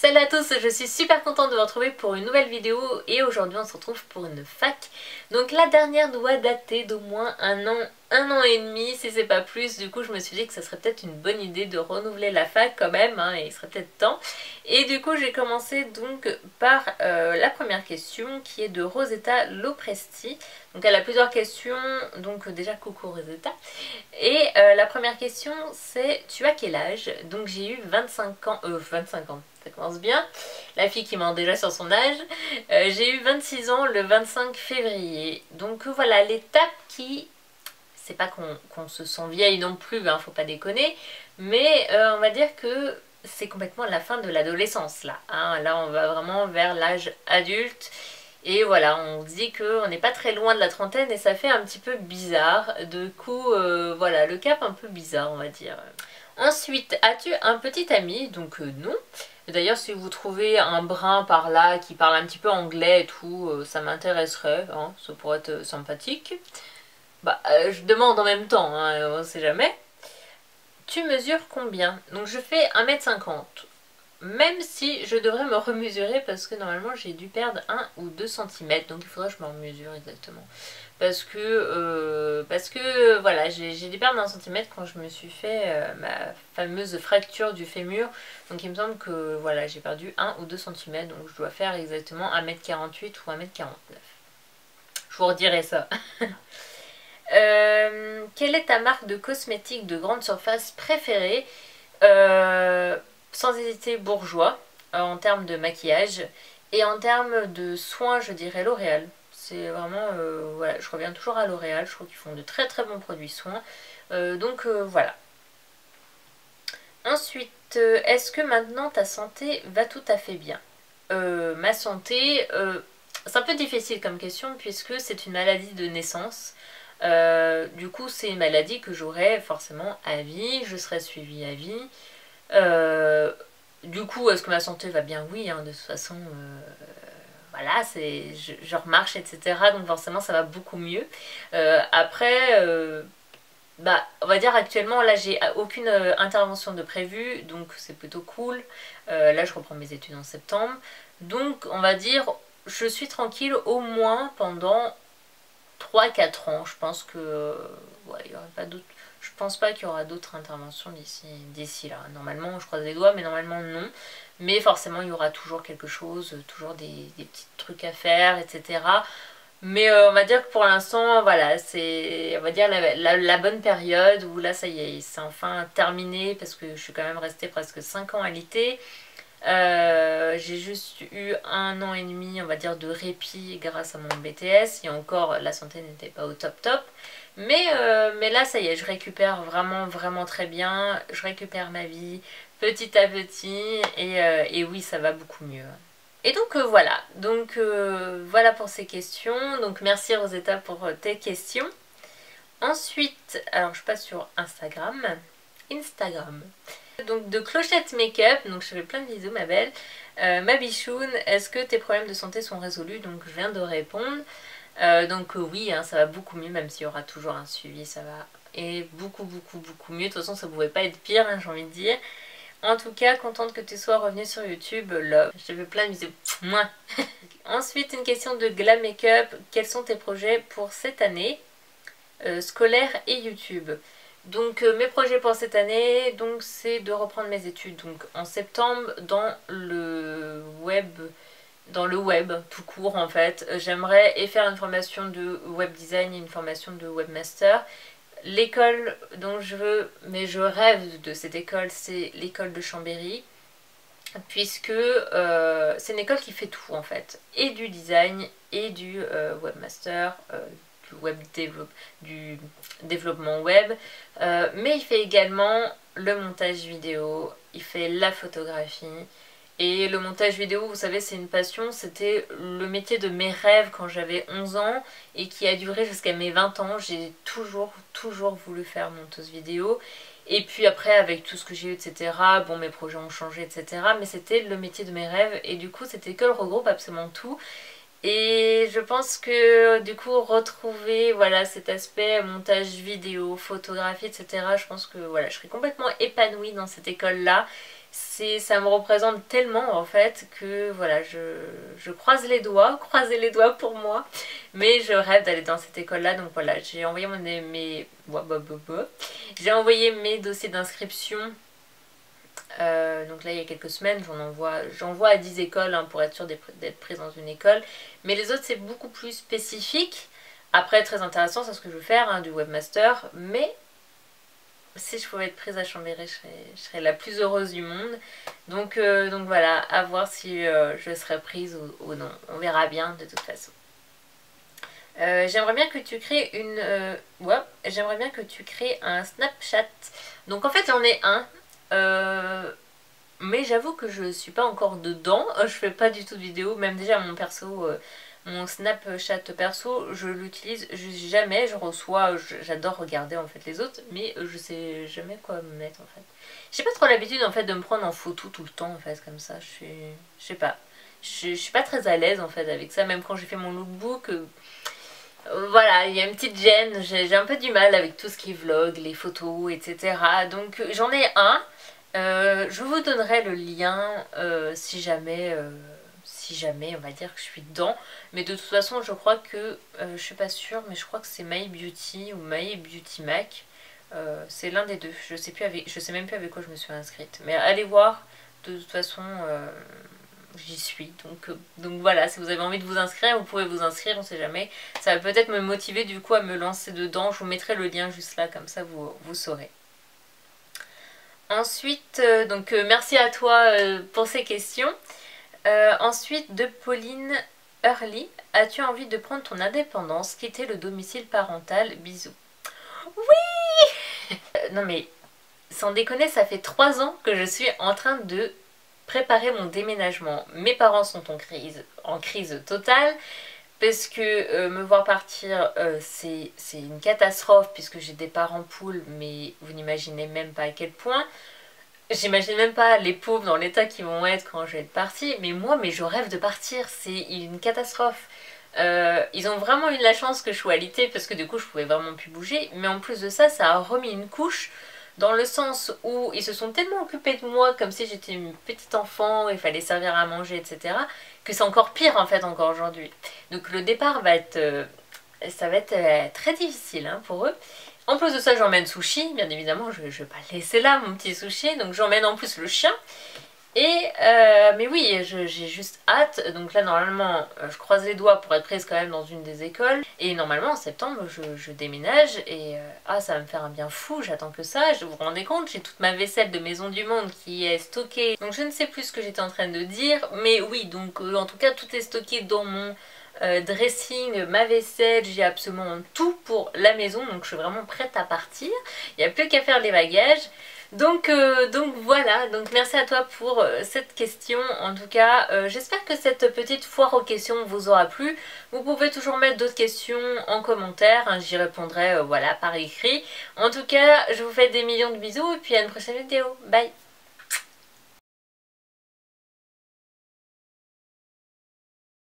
Salut à tous, je suis super contente de vous retrouver pour une nouvelle vidéo et aujourd'hui on se retrouve pour une fac. Donc la dernière doit dater d'au moins un an et demi si c'est pas plus. Du coup je me suis dit que ça serait peut-être une bonne idée de renouveler la fac quand même, hein, et il serait peut-être temps. Et du coup j'ai commencé donc par la première question qui est de Rosetta Lopresti. Donc elle a plusieurs questions, donc déjà coucou Rosetta. Et la première question c'est tu as quel âge? Donc j'ai eu 25 ans, 25 ans. Ça commence bien. La fille qui ment déjà sur son âge. J'ai eu 26 ans le 25 février. Donc voilà l'étape qui... C'est pas qu'on se sent vieille non plus, hein, faut pas déconner. Mais on va dire que c'est complètement la fin de l'adolescence là. Hein. Là on va vraiment vers l'âge adulte. Et voilà, on se dit qu'on n'est pas très loin de la trentaine et ça fait un petit peu bizarre. Du coup, voilà, le cap un peu bizarre on va dire. Ensuite, as-tu un petit ami? Donc non. D'ailleurs, si vous trouvez un brin par là qui parle un petit peu anglais et tout, ça m'intéresserait, hein, ça pourrait être sympathique. Bah, je demande en même temps, hein, on sait jamais. Tu mesures combien? Donc je fais 1m50. Même si je devrais me remesurer parce que normalement j'ai dû perdre 1 ou 2 cm. Donc il faudrait que je me remesure exactement. Parce que voilà, j'ai dû perdre 1 cm quand je me suis fait ma fameuse fracture du fémur. Donc il me semble que voilà, j'ai perdu 1 ou 2 cm. Donc je dois faire exactement 1m48 ou 1m49. Je vous redirai ça. Quelle est ta marque de cosmétiques de grande surface préférée? Sans hésiter Bourjois en termes de maquillage, et en termes de soins je dirais L'Oréal. C'est vraiment, voilà, je reviens toujours à L'Oréal, je trouve qu'ils font de très très bons produits soins. Donc voilà. Ensuite, est-ce que maintenant ta santé va tout à fait bien? Ma santé, c'est un peu difficile comme question puisque c'est une maladie de naissance. Du coup c'est une maladie que j'aurai forcément à vie, je serai suivie à vie. Du coup est-ce que ma santé va bien? Oui, hein, de toute façon voilà, je remarche etc. Donc forcément ça va beaucoup mieux. Après bah, on va dire actuellement là j'ai aucune intervention de prévue, donc c'est plutôt cool. Là je reprends mes études en septembre, donc on va dire je suis tranquille au moins pendant 3-4 ans. Je pense que ouais, il y aurait pas d'autres. Je pense pas qu'il y aura d'autres interventions d'ici là. Normalement, je croise les doigts, mais normalement non. Mais forcément, il y aura toujours quelque chose, toujours des petits trucs à faire, etc. Mais on va dire que pour l'instant, voilà, c'est on va dire la bonne période où là, ça y est, c'est enfin terminé parce que je suis quand même restée presque 5 ans à l'IT. J'ai juste eu 1 an et demi on va dire de répit grâce à mon BTS et encore la santé n'était pas au top top, mais là ça y est, je récupère vraiment très bien, je récupère ma vie petit à petit et oui ça va beaucoup mieux. Et donc voilà, voilà pour ces questions, donc merci Rosetta pour tes questions. Ensuite, alors je passe sur Instagram. Donc de Clochette Make-up, donc je fais plein de bisous ma belle. Ma bichoune, est-ce que tes problèmes de santé sont résolus? Donc je viens de répondre. Donc oui, hein, ça va beaucoup mieux, même s'il y aura toujours un suivi, ça va. Et beaucoup mieux. De toute façon ça pouvait pas être pire, hein, j'ai envie de dire. En tout cas, contente que tu sois revenue sur YouTube, love. Je te fais plein de bisous. Mouah. Ensuite, une question de Glam Makeup. Quels sont tes projets pour cette année scolaire et YouTube? Donc mes projets pour cette année, donc c'est de reprendre mes études donc en septembre dans le web tout court en fait. J'aimerais faire une formation de web design et une formation de webmaster. L'école dont je veux, mais je rêve de cette école, c'est l'école de Chambéry, puisque c'est une école qui fait tout en fait, et du design et du webmaster, du développement web, mais il fait également le montage vidéo, il fait la photographie. Et le montage vidéo, vous savez, c'est une passion, c'était le métier de mes rêves quand j'avais 11 ans et qui a duré jusqu'à mes 20 ans. J'ai toujours voulu faire monteuse vidéo. Et puis après, avec tout ce que j'ai eu, etc., bon, mes projets ont changé, etc., mais c'était le métier de mes rêves. Et du coup, cette école regroupe absolument tout. Et je pense que du coup retrouver voilà cet aspect montage vidéo, photographie, etc. Je pense que voilà, je serais complètement épanouie dans cette école là. ça me représente tellement en fait que voilà, je croise les doigts, croisez les doigts pour moi, mais je rêve d'aller dans cette école là. Donc voilà, j'ai envoyé j'ai envoyé mes dossiers d'inscription. Donc là il y a quelques semaines, j'envoie à 10 écoles hein, pour être sûre d'être prise dans une école, mais les autres c'est beaucoup plus spécifique. Après très intéressant, c'est ce que je veux faire, hein, du webmaster, mais si je pouvais être prise à Chambéry, je serais la plus heureuse du monde. Donc voilà, à voir si je serai prise ou non. On verra bien de toute façon. J'aimerais bien que tu crées j'aimerais bien que tu crées un Snapchat. Donc en fait j'en ai un. Mais j'avoue que je suis pas encore dedans. Je fais pas du tout de vidéo. Même déjà mon perso... mon Snapchat perso, je l'utilise jamais, je reçois, j'adore regarder en fait les autres, mais je sais jamais quoi me mettre en fait. J'ai pas trop l'habitude en fait de me prendre en photo tout le temps en fait comme ça, je sais pas. Je suis pas très à l'aise en fait avec ça, même quand j'ai fait mon lookbook, voilà, il y a une petite gêne, j'ai un peu du mal avec tout ce qui est vlog, les photos, etc. Donc j'en ai un, je vous donnerai le lien si jamais on va dire que je suis dedans, mais de toute façon je crois que je suis pas sûre, mais je crois que c'est My Beauty ou My Beauty Mac, c'est l'un des deux, je sais même plus avec quoi je me suis inscrite, mais allez voir, de toute façon j'y suis, donc voilà, si vous avez envie de vous inscrire vous pouvez vous inscrire, on sait jamais, ça va peut-être me motiver du coup à me lancer dedans. Je vous mettrai le lien juste là, comme ça vous saurez. Ensuite, merci à toi pour ces questions. Ensuite, de Pauline Hurley, as-tu envie de prendre ton indépendance, quitter le domicile parental, bisous. Oui. Non mais, sans déconner, ça fait 3 ans que je suis en train de préparer mon déménagement. Mes parents sont en crise totale, parce que me voir partir, c'est une catastrophe, puisque j'ai des parents poules, mais vous n'imaginez même pas à quel point. J'imagine même pas les pauvres dans l'état qu'ils vont être quand je vais être partie, mais moi, je rêve de partir, c'est une catastrophe. Ils ont vraiment eu de la chance que je sois alitée parce que du coup je pouvais vraiment plus bouger, mais en plus de ça, ça a remis une couche dans le sens où ils se sont tellement occupés de moi comme si j'étais une petite enfant, il fallait servir à manger, etc. que c'est encore pire en fait encore aujourd'hui. Donc le départ va être, ça va être très difficile hein, pour eux. En plus de ça, j'emmène Sushi, bien évidemment, je vais pas le laisser là, mon petit Sushi, donc j'emmène en plus le chien. Et mais oui, j'ai juste hâte, donc là normalement, je croise les doigts pour être prise quand même dans une des écoles. Et normalement en septembre, je déménage et ça va me faire un bien fou, j'attends que ça. Vous vous rendez compte, j'ai toute ma vaisselle de Maison du Monde qui est stockée. Donc je ne sais plus ce que j'étais en train de dire, mais oui, donc en tout cas tout est stocké dans mon... dressing, ma vaisselle, j'ai absolument tout pour la maison, donc je suis vraiment prête à partir. Il n'y a plus qu'à faire les bagages. Donc voilà, donc merci à toi pour cette question. En tout cas, j'espère que cette petite foire aux questions vous aura plu. Vous pouvez toujours mettre d'autres questions en commentaire, hein, j'y répondrai voilà, par écrit. En tout cas, je vous fais des millions de bisous et puis à une prochaine vidéo. Bye!